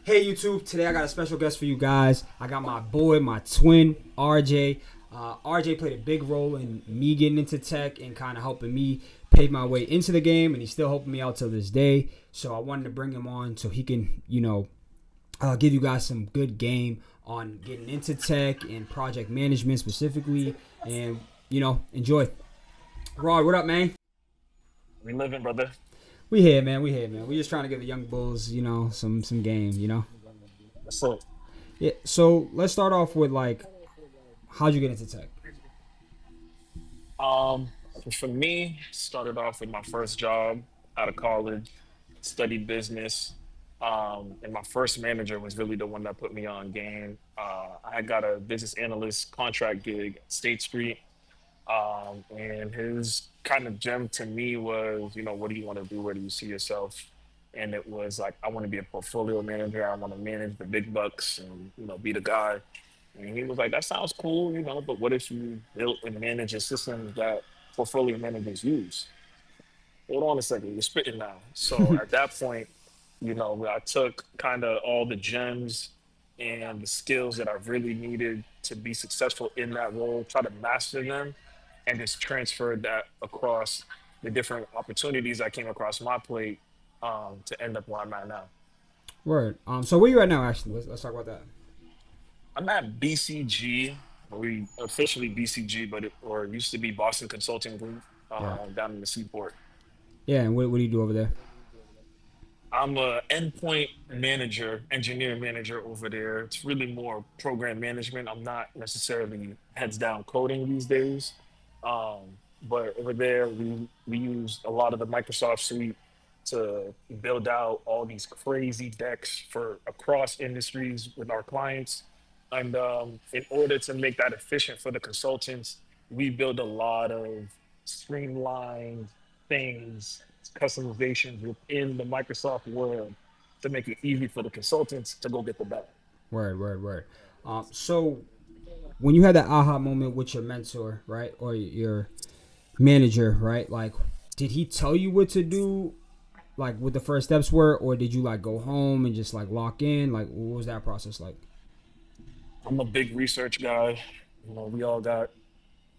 Hey YouTube, today I got a special guest for you guys. I got my boy, my twin, RJ. RJ played a big role in me getting into tech and kind of helping me pave my way into the game, and he's still helping me out till this day. So I wanted to bring him on so he can, give you guys some good game on getting into tech and project management specifically, and enjoy. Rod, what up, man? We living, brother. We here, man. We here, man. We just trying to give the young bulls, some game. So, Yeah. So let's start off with like, how'd you get into tech? um, for me, started off with my first job out of college, studied business. And my first manager was really the one that put me on game. I had got a business analyst contract gig at State Street. And his kind of gem to me was, what do you want to do? Where do you see yourself? And it was like, I want to be a portfolio manager. I want to manage the big bucks and, be the guy. And he was like, that sounds cool, but what if you built and manage a system that portfolio managers use? Hold on a second, you're spitting now. So at that point, I took kind of all the gems and the skills that I really needed to be successful in that role, try to master them, and just transferred that across the different opportunities that came across my plate to end up where I'm at now. Word. So where you at now? Actually, let's talk about that. I'm at BCG, we officially BCG, but it used to be Boston Consulting Group Yeah. down in the Seaport. Yeah. And what do you do over there? I'm a endpoint manager, engineer manager over there. It's really more program management. I'm not necessarily heads down coding these days. Um, but over there, we use a lot of the Microsoft suite to build out all these crazy decks for across industries with our clients. And in order to make that efficient for the consultants, we build a lot of streamlined things, customizations within the Microsoft world to make it easy for the consultants to go get the bag. Word. Word. Word. So when you had that aha moment with your mentor, right, or your manager, right, like, did he tell you what to do, like what the first steps were, or did you like go home and just like lock in? Like, what was that process like? I'm a big research guy. We all got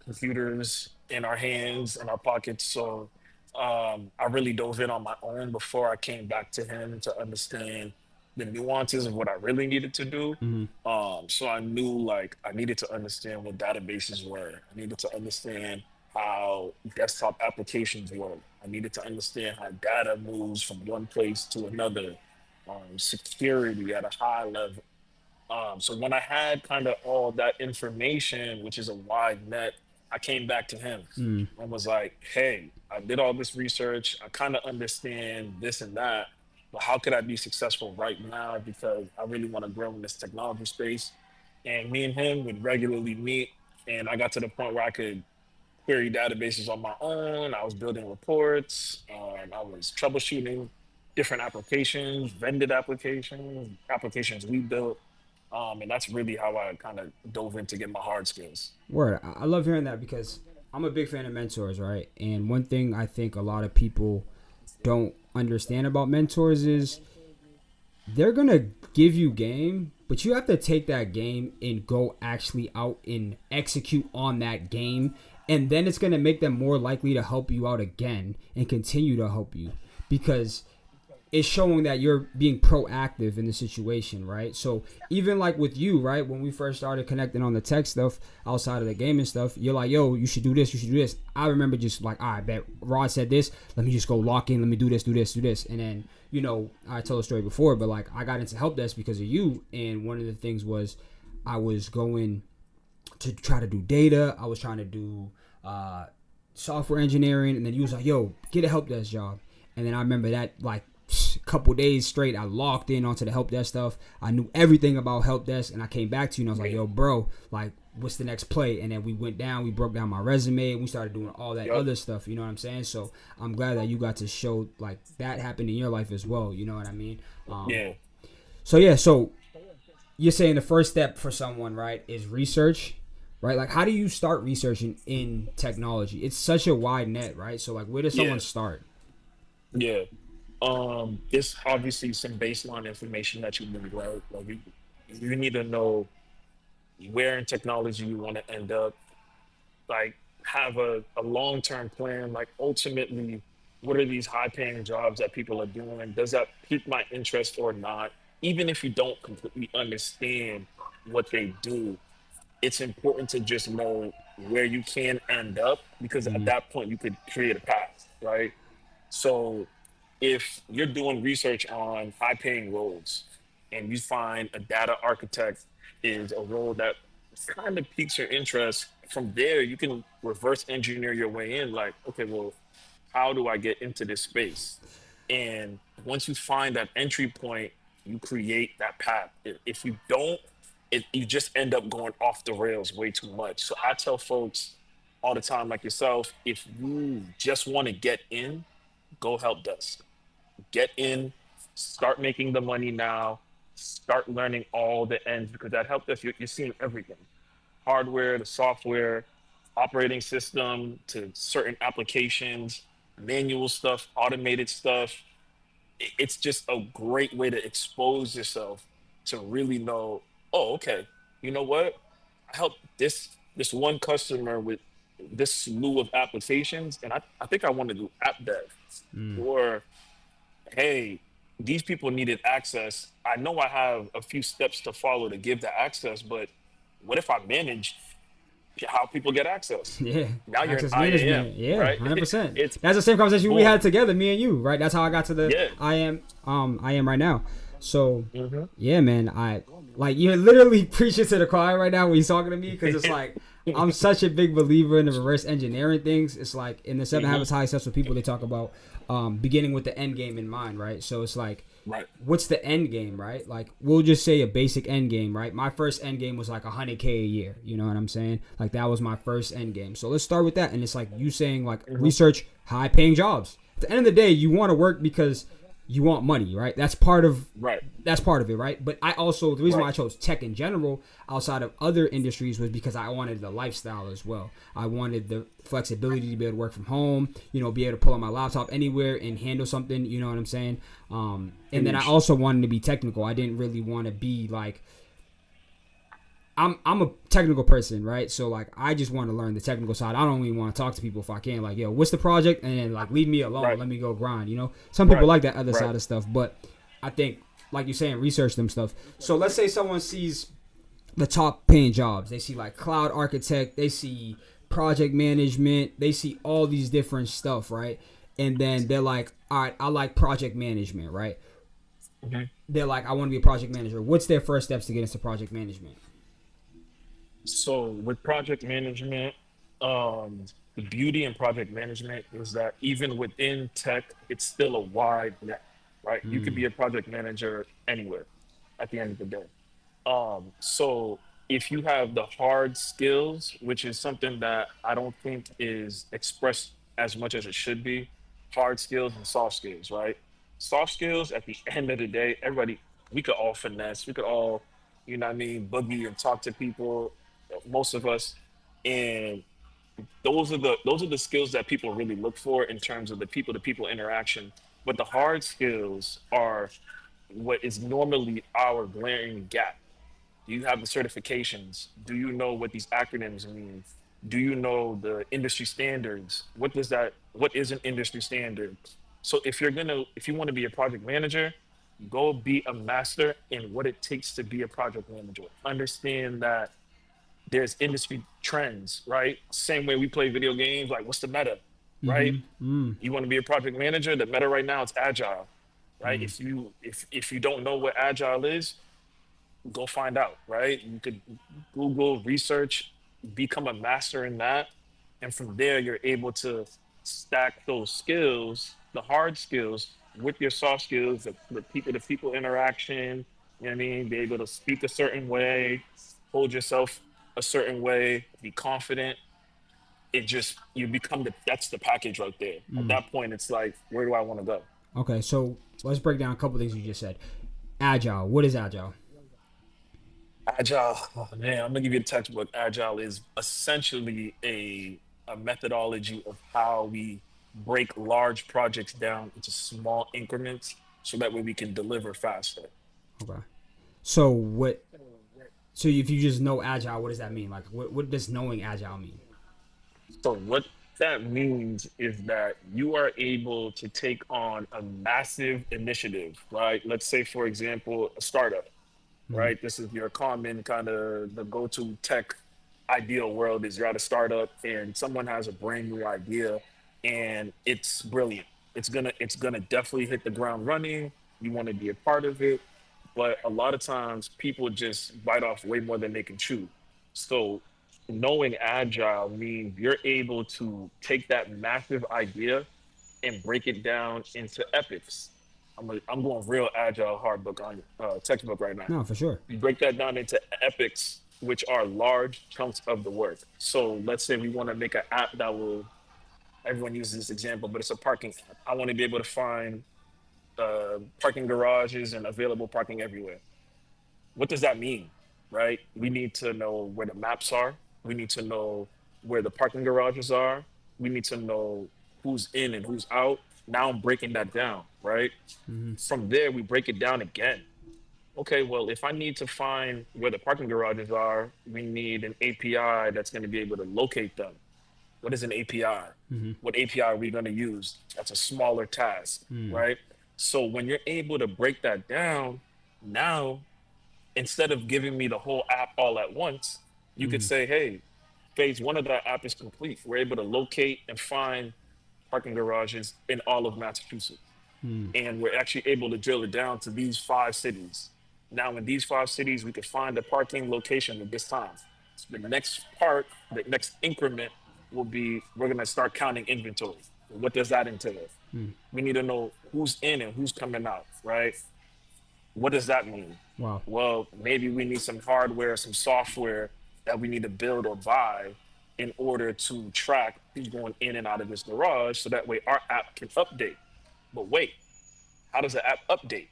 computers in our hands, in our pockets. So I really dove in on my own before I came back to him to understand the nuances of what I really needed to do. Mm-hmm. So I knew like I needed to understand what databases were. I needed to understand how desktop applications work. I needed to understand how data moves from one place to another. Security at a high level. So when I had kind of all that information, which is a wide net, I came back to him Mm. and was like, hey, I did all this research. I kind of understand this and that, but how could I be successful right now? Because I really want to grow in this technology space. And me and him would regularly meet. And I got to the point where I could query databases on my own. I was building reports. I was troubleshooting different applications, vended applications, applications we built. And that's really how I kind of dove in to get my hard skills. Word. I love hearing that because I'm a big fan of mentors, right? And one thing I think a lot of people don't understand about mentors is they're gonna give you game, but you have to take that game and go actually out and execute on that game, and then it's gonna make them more likely to help you out again and continue to help you because it's showing that you're being proactive in the situation, right? So even like with you, right, when we first started connecting on the tech stuff outside of the gaming stuff, you're like, yo, you should do this, you should do this. I remember just like, all right, bet Rod said this, let me just go lock in, let me do this, do this, do this. And then, I told the story before, but like I got into help desk because of you. And one of the things was I was going to try to do data. I was trying to do software engineering. And then you was like, yo, get a help desk job. And then I remember that like couple days straight, I logged in onto the help desk stuff. I knew everything about help desk, and I came back to you and I was like, yo, bro, like, what's the next play? And then we went down, we broke down my resume, and we started doing all that Yep. other stuff. You know what I'm saying? So I'm glad that you got to show like that happened in your life as well. You know what I mean? Yeah. So yeah, so you're saying the first step for someone, right, is research, right? Like, how do you start researching in technology? It's such a wide net, right? So like, where does Yeah. someone start? Yeah. There's obviously some baseline information that you need, right? Like you need to know where in technology you want to end up, like have a long-term plan, like ultimately what are these high-paying jobs that people are doing? Does that pique my interest or not? Even if you don't completely understand what they do, it's important to just know where you can end up because at Mm-hmm. that point you could create a path, right? So if you're doing research on high paying roles and you find a data architect is a role that kind of piques your interest, from there you can reverse engineer your way in like, okay, well, how do I get into this space? And once you find that entry point, you create that path. If you don't, you just end up going off the rails way too much. So I tell folks all the time, like yourself, if you just want to get in, go help desk. Get in, start making the money now, start learning all the ends because that help desk, you're seeing everything hardware to software, operating system to certain applications, manual stuff, automated stuff. It's just a great way to expose yourself to really know, oh, okay, you know what? I helped this one customer with this slew of applications, and I think I want to do app dev. Mm. Or hey, these people needed access. I know I have a few steps to follow to give the access, but what if I manage how people get access? Yeah, Now you're an access IAM, management. Yeah, right? 100%. It's That's the same conversation we boom. had together, me and you, right? That's how I got to the Yeah. I am right now. So, Hmm. yeah, man, I like you're literally preaching to the choir right now when he's talking to me because it's like I'm such a big believer in the reverse engineering things. It's like in the Seven Hmm. Habits of Highly Successful People, they talk about beginning with the end game in mind, right? So it's like Right. what's the end game, right? Like we'll just say a basic end game, right? My first end game was like 100K a year. You know what I'm saying? Like that was my first end game. So let's start with that. And it's like you saying like Hmm. research high paying jobs. At the end of the day, you want to work because you want money, right? Right. That's part of it, right? But I also the reason why Right. I chose tech in general outside of other industries was because I wanted the lifestyle as well. I wanted the flexibility to be able to work from home, be able to pull on my laptop anywhere and handle something, you know what I'm saying? And then I Huge. also wanted to be technical. I didn't really want to be like I'm a technical person, right? So like I just want to learn the technical side. I don't even want to talk to people if I can. Like, yo, what's the project? And then like leave me alone. Right. Let me go grind. Some people Right. like that other Right. side of stuff, but I think like you're saying, research them stuff. So let's say someone sees the top paying jobs. They see like cloud architect. They see project management. They see all these different stuff, right? And then they're like, all right, I like project management, right? Hmm. They're like, I want to be a project manager. What's their first steps to get into project management? So with project management, the beauty in project management is that even within tech, it's still a wide net, right? You could Mm, be a project manager anywhere at the end of the day. So if you have the hard skills, which is something that I don't think is expressed as much as it should be, hard skills and soft skills, right? Soft skills at the end of the day, everybody, we could all finesse, we could all, you know what I mean, boogie and talk to people, most of us. And those are the skills that people really look for in terms of the people to people interaction. But the hard skills are what is normally our glaring gap. Do you have the certifications? Do you know what these acronyms mean? Do you know the industry standards? What is an industry standard? So if you want to be a project manager, go be a master in what it takes to be a project manager. Understand that there's industry trends, right? Same way we play video games, like what's the meta, right? mm-hmm. Mm, You want to be a project manager, the meta right now is agile, right? mm, If you don't know what agile is, go find out, right? You could Google, research, become a master in that. And from there, you're able to stack those skills, the hard skills, with your soft skills, the people to people interaction, you know what I mean? Be able to speak a certain way, hold yourself a certain way, be confident. It just, you become that's the package right there. At mm. that point, it's like, where do I want to go? Okay, so let's break down a couple things you just said. Agile. What is agile? Agile, oh man, I'm gonna give you the textbook. Agile is essentially a methodology of how we break large projects down into small increments so that way we can deliver faster. Okay. So what? So if you just know agile, what does that mean? Like, what does knowing agile mean? So what that means is that you are able to take on a massive initiative, right? Let's say, for example, a startup, Mm-hmm. right? This is your common kind of the go-to tech ideal world is you're at a startup and someone has a brand new idea and it's brilliant. It's gonna definitely hit the ground running. You want to be a part of it, but a lot of times people just bite off way more than they can chew. So knowing agile means you're able to take that massive idea and break it down into epics. I'm going real agile hard book on textbook right now. No, for sure. You break that down into epics, which are large chunks of the work. So let's say we want to make an app that will, everyone uses this example, but it's a parking app. I want to be able to find parking garages and available parking everywhere. What does that mean, right? We need to know where the maps are. We need to know where the parking garages are. We need to know who's in and who's out. Now I'm breaking that down, right? Mm-hmm. From there, we break it down again. Okay, well, if I need to find where the parking garages are, we need an API that's going to be able to locate them. What is an API? Mm-hmm. What API are we going to use? That's a smaller task, Mm. right? So when you're able to break that down, now instead of giving me the whole app all at once, you could Mm. say, hey, phase one of that app is complete. We're able to locate and find parking garages in all of Massachusetts. Mm. And we're actually able to drill it down to these 5 cities. Now, in these 5 cities, we could find a parking location at this time. So the next part, the next increment will be we're going to start counting inventory. What does that entail? Mm. We need to know who's in and who's coming out, right? What does that mean? Wow. Well, maybe we need some hardware, some software that we need to build or buy in order to track who's going in and out of this garage so that way our app can update. But wait, how does the app update?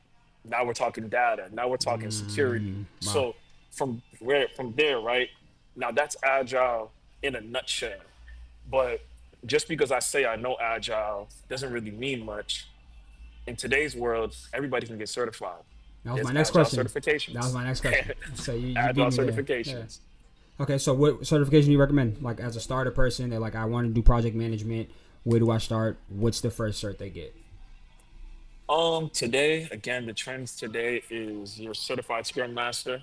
Now we're talking data. Now we're talking security. Mm. Wow. So from there, right? Now that's agile in a nutshell. But just because I say I know agile doesn't really mean much. In today's world, everybody can get certified. That was my There's next agile question. That was certifications. my next question. So you beat Agile me there. Yeah. certifications. Okay. So what certification do you recommend? Like as a starter person, they're like, I want to do project management. Where do I start? What's the first cert they get? Today, again, the trends today is your certified Scrum Master,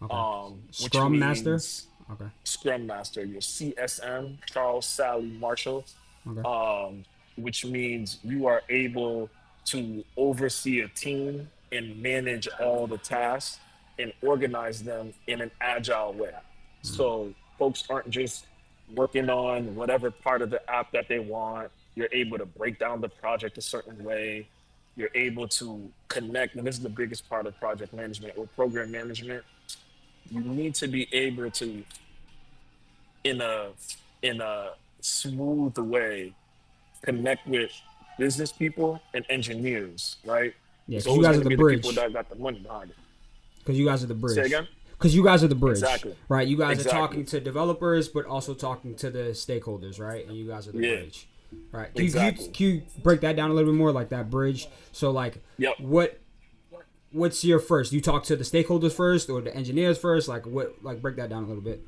Okay. which Scrum Master. means Okay. Scrum Master, your CSM, Charles Sally Marshall, Okay. um, which means you are able to oversee a team and manage all the tasks and organize them in an agile way. Mm. So folks aren't just working on whatever part of the app that they want. You're able to break down the project a certain way. You're able to connect, and this is the biggest part of project management or program management. You need to be able to, in a in a smooth way, connect with business people and engineers, right? Yeah, It's because you always guys going are to the be the people bridge. that got the money behind it. Because you guys are the Say bridge. again? Because you guys are the bridge, Exactly. right? You guys are Exactly. talking to developers, but also talking to the stakeholders, right? And you guys are the Yeah, bridge, right? exactly. Can you break that down a little bit more, like that bridge? So, like, Yep. what what's your first? You talk to the stakeholders first, or the engineers first? Like, what? Like, break that down a little bit.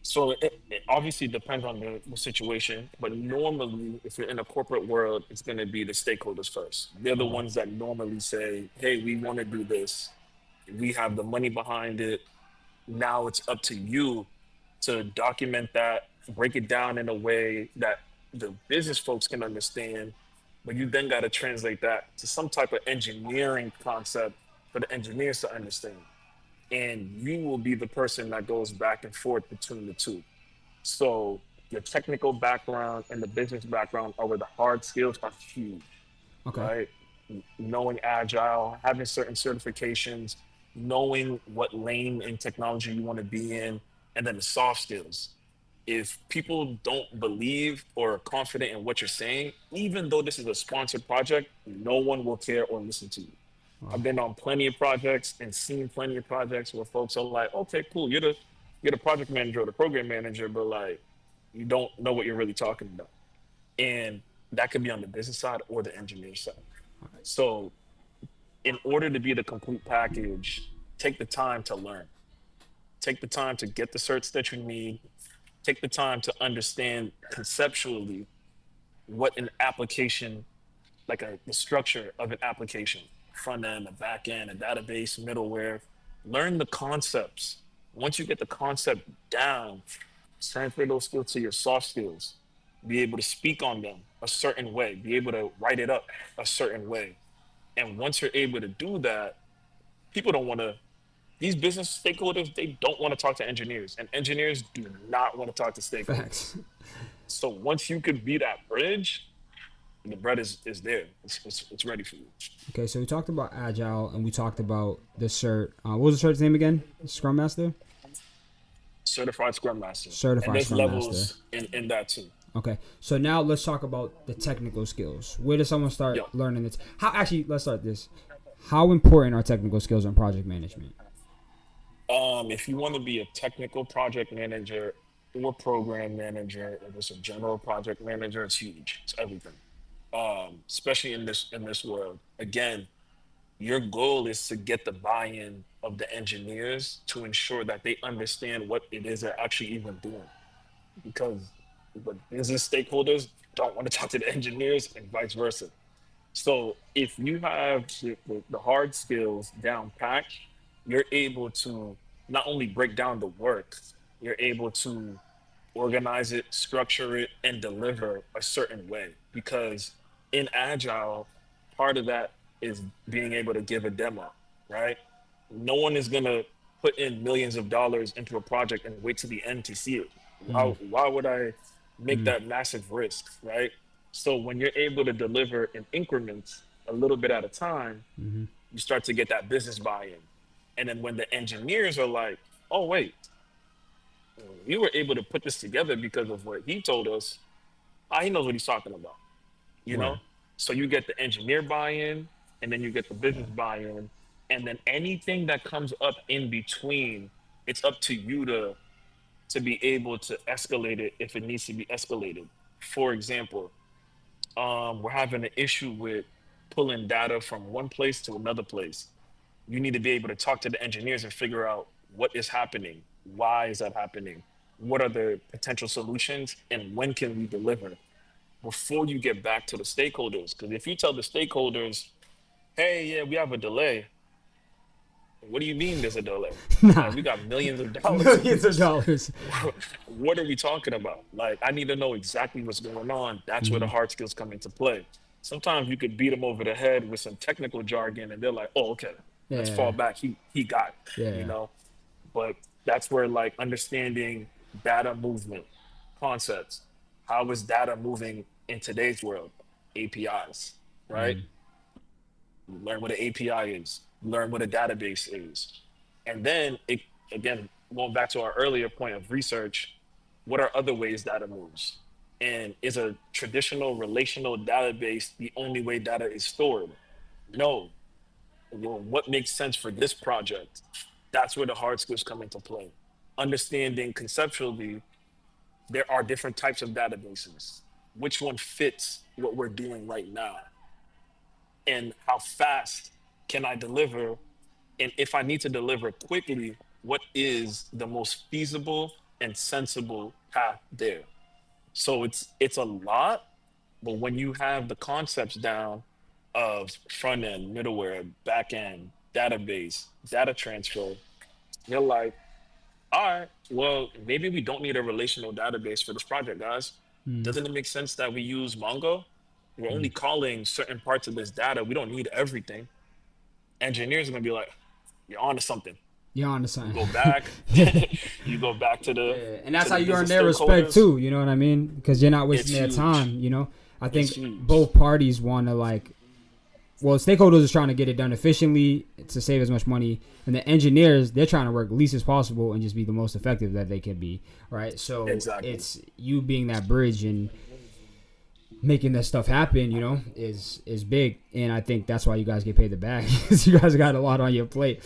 So it obviously depends on the situation, but normally, if you're in a corporate world, it's going to be the stakeholders first. They're the Okay. ones that normally say, "Hey, we want to do this. We have the money behind it. Now it's up to you to document that, break it down in a way that the business folks can understand, but you then got to translate that to some type of engineering concept for the engineers to understand. And you will be the person that goes back and forth between the two. So your technical background and the business background are where the hard skills are huge, Okay. right? Knowing agile, having certain certifications, knowing what lane in technology you want to be in, and then the soft skills. If people don't believe or are confident in what you're saying, even though this is a sponsored project, no one will care or listen to you. Wow. I've been on plenty of projects and seen plenty of projects where folks are like, okay, cool, you're the project manager or the program manager, but like you don't know what you're really talking about. And That could be on the business side or the engineer side. So in order to be the complete package, take the time to learn. Take the time to get the certs that you need. Take the time to understand conceptually what an application, like the structure of an application, front end, a back end, a database, middleware. Learn the concepts. Once you get the concept down, transfer those skills to your soft skills. Be able to speak on them a certain way. Be able to write it up a certain way. And once you're able to do that, people don't want to, these business stakeholders, they don't want to talk to engineers, and engineers do not want to talk to stakeholders. Facts. So once you could be that bridge, the bread is there. It's ready for you. Okay, so we talked about agile and we talked about the cert. What was the cert's name again? Scrum Master. Certified Scrum Master, and Certified there's Scrum Master. levels in that too. Okay, so now let's talk about the technical skills. Where does someone start Yeah. learning it? How actually? Let's start this. How important are technical skills in project management? If you want to be a technical project manager or program manager, or just a general project manager, it's huge. It's everything. Especially in this world. Again, your goal is to get the buy-in of the engineers to ensure that they understand what it is they're actually even doing. Because the business stakeholders don't want to talk to the engineers and vice versa. So if you have the hard skills down pat, you're able to not only break down the work, you're able to organize it, structure it, and deliver a certain way. Because in Agile, part of that is being able to give a demo, right? No one is gonna put in millions of dollars into a project and wait to the end to see it. Mm, Why would I make mm, that massive risk, right? So when you're able to deliver in increments, a little bit at a time, mm-hmm. you start to get that business buy-in. And then when the engineers are like, oh wait, we were able to put this together because of what he told us, he knows what he's talking about, you know? Word. So you get the engineer buy-in, and then you get the business buy-in, and then anything that comes up in between, it's up to you to be able to escalate it if it needs to be escalated. For example, we're having an issue with pulling data from one place to another place. You need to be able to talk to the engineers and figure out what is happening, why is that happening, what are the potential solutions, and when can we deliver before you get back to the stakeholders. Because if you tell the stakeholders, hey, yeah, we have a delay, what do you mean there's a delay? Nah, Like, we got millions of dollars in millions of this. dollars. What are we talking about? Like, I need to know exactly what's going on. That's where the Mm-hmm. hard skills come into play. Sometimes you could beat them over the head with some technical jargon, and they're like, "Oh, okay, let's fall Yeah, back. He got it," you yeah. know. But that's where like understanding data movement concepts. How is data moving in today's world? APIs, right? Mm, Learn what an API is. Learn what a database is, and then it again going back to our earlier point of research. What are other ways data moves? And is a traditional relational database the only way data is stored? No. Well, what makes sense for this project? That's where the hard skills come into play. Understanding conceptually, there are different types of databases. Which one fits what we're doing right now? And how fast can I deliver? And if I need to deliver quickly, what is the most feasible and sensible path there? So it's a lot, but when you have the concepts down of front end, middleware, back end, database, data transfer, you're like, all right, well, maybe we don't need a relational database for this project, guys. mm, Doesn't it make sense that we use Mongo? We're only mm. calling certain parts of this data. We don't need everything. Engineers are gonna be like, you're on to something. You're on to You something. go back, you go back to the Yeah, and that's to how the you earn business their respect stakeholders. too. You know what I mean? Because you're not wasting It's their huge. time. You know, I It's think huge. both parties want to like. Well, stakeholders are trying to get it done efficiently to save as much money, and the engineers they're trying to work least as possible and just be the most effective that they can be. Right. So Exactly. it's you being that bridge and making that stuff happen. You know, is big, and I think that's why you guys get paid the bag because you guys got a lot on your plate.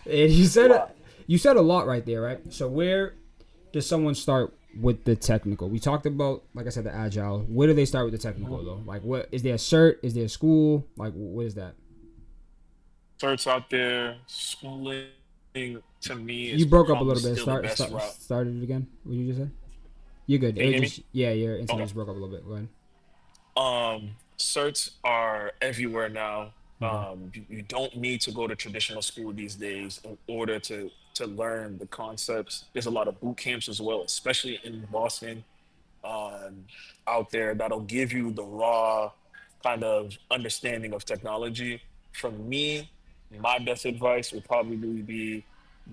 And A lot. you said a lot right there, right? So where does someone start with the technical? We talked about, like I said, the agile. Where do they start with the technical though? Like, what is there a cert? Is there a school? Like, what is that? Certs out there, schooling to me is You broke up a probably little bit. still the best route. Started it again. What did you just say? You're good. It Can you was hear me? just yeah, your internet Okay. just broke up a little bit. Go ahead. Certs are everywhere now. Okay. You don't need to go to traditional school these days in order to learn the concepts. There's a lot of boot camps as well, especially in Boston, um, out there that'll give you the raw kind of understanding of technology. From me, my best advice would probably be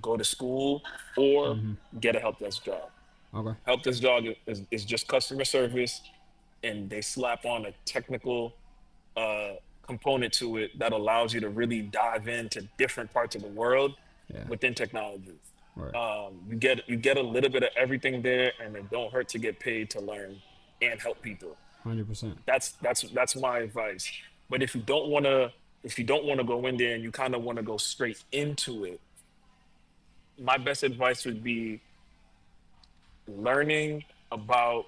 go to school or Mm-hmm. get a help desk job. Okay. Help desk job is just customer service, and they slap on a technical uh, component to it that allows you to really dive into different parts of the world Yeah. within technology. All right. You get a little bit of everything there, and it don't hurt to get paid to learn and help people. 100%. That's my advice. But if you don't want to go in there and you kind of want to go straight into it, my best advice would be learning about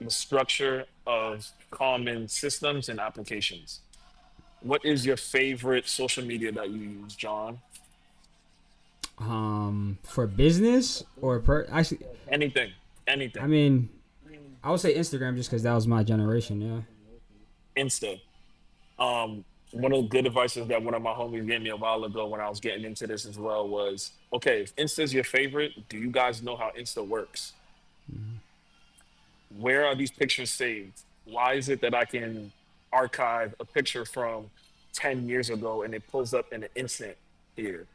the structure of common systems and applications. What is your favorite social media that you use, John? For business or actually, Anything, I anything. mean, I would say Instagram just because that was my generation. Yeah. Insta. One of the good advices that one of my homies gave me a while ago when I was getting into this as well was, okay, if Insta is your favorite, do you guys know how Insta works? Where are these pictures saved? Why is it that I can archive a picture from 10 years ago and it pulls up in an instant here?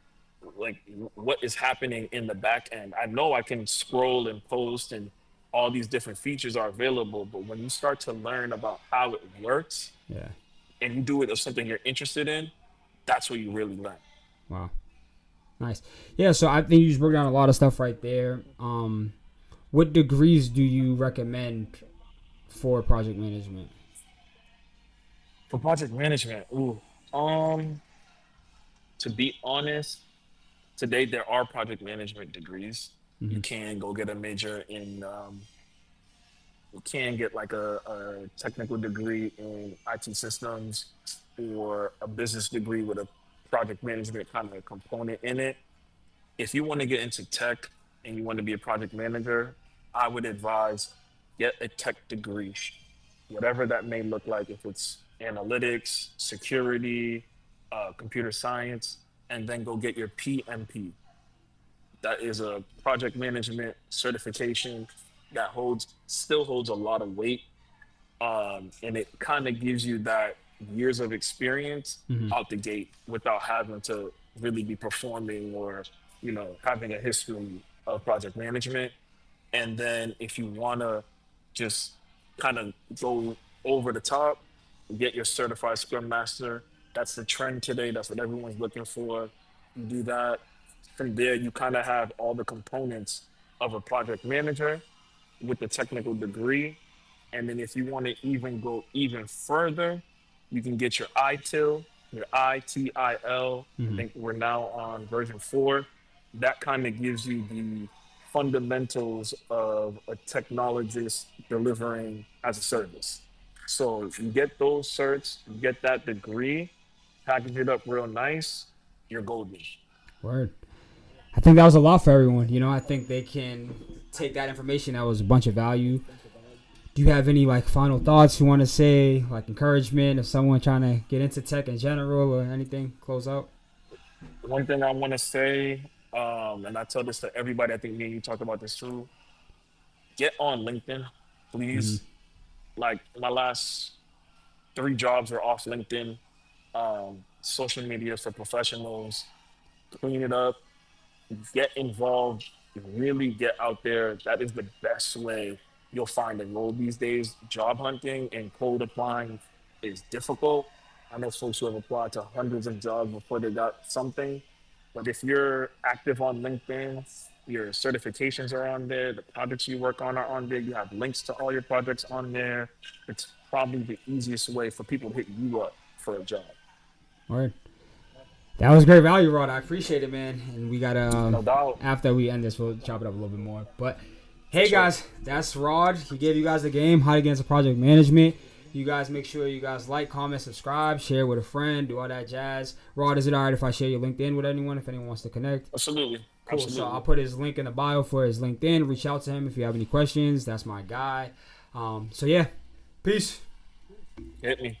Like, what is happening in the back end? I know I can scroll and post and all these different features are available, but when you start to learn about how it works Yeah. and you do it of something you're interested in, that's what you really learn. Wow. Nice. Yeah. So I think you just broke down a lot of stuff right there. What degrees do you recommend for project management? For project management, um, to be honest, today there are project management degrees. You Mm-hmm. can go get a major in you can get like a technical degree in IT systems or a business degree with a project management kind of component in it. If you want to get into tech and you want to be a project manager, I would advise get a tech degree, whatever that may look like, if it's analytics, security, computer science, and then go get your PMP. That is a project management certification that still holds a lot of weight, and it kind of gives you that years of experience Mm-hmm. out the gate without having to really be performing or having a history of project management. And then if you want to just kind of go over the top, get your certified Scrum Master. That's the trend today. That's what everyone's looking for. You do that. From there, you kind of have all the components of a project manager with the technical degree. And then if you want to even go even further, you can get your ITIL, your ITIL. I Mm-hmm. think we're now on version 4. That kind of gives you the fundamentals of a technologist delivering as a service. So you get those certs, you get that degree, package it up real nice, you're golden. Word. I think that was a lot for everyone. I think they can take that information. That was a bunch of value. Do you have any like final thoughts you want to say, like encouragement if someone trying to get into tech in general or anything? Close out. One thing I want to say, and I tell this to everybody, I think me and you talked about this too, get on LinkedIn, Mm-hmm. please. Like my last 3 jobs are off LinkedIn. Social media for professionals, clean it up, get involved, really get out there. That is the best way you'll find a role these days. Job hunting and cold applying is difficult. I know folks who have applied to hundreds of jobs before they got something. But if you're active on LinkedIn, your certifications are on there, the projects you work on are on there, you have links to all your projects on there. It's probably the easiest way for people to hit you up for a job. Word. That was great value, Rod. I appreciate it, man. And we gotta No doubt. after we end this, we'll chop it up a little bit more. But For Hey sure. guys, that's Rod. He gave you guys the game, how to get into project management. You guys make sure you guys like, comment, subscribe, share with a friend, do all that jazz. Rod, is it alright if I share your LinkedIn with anyone if anyone wants to connect? Absolutely. Cool. So I'll Absolutely. put his link in the bio for his LinkedIn. Reach out to him if you have any questions. That's my guy. So yeah, peace. Hit me.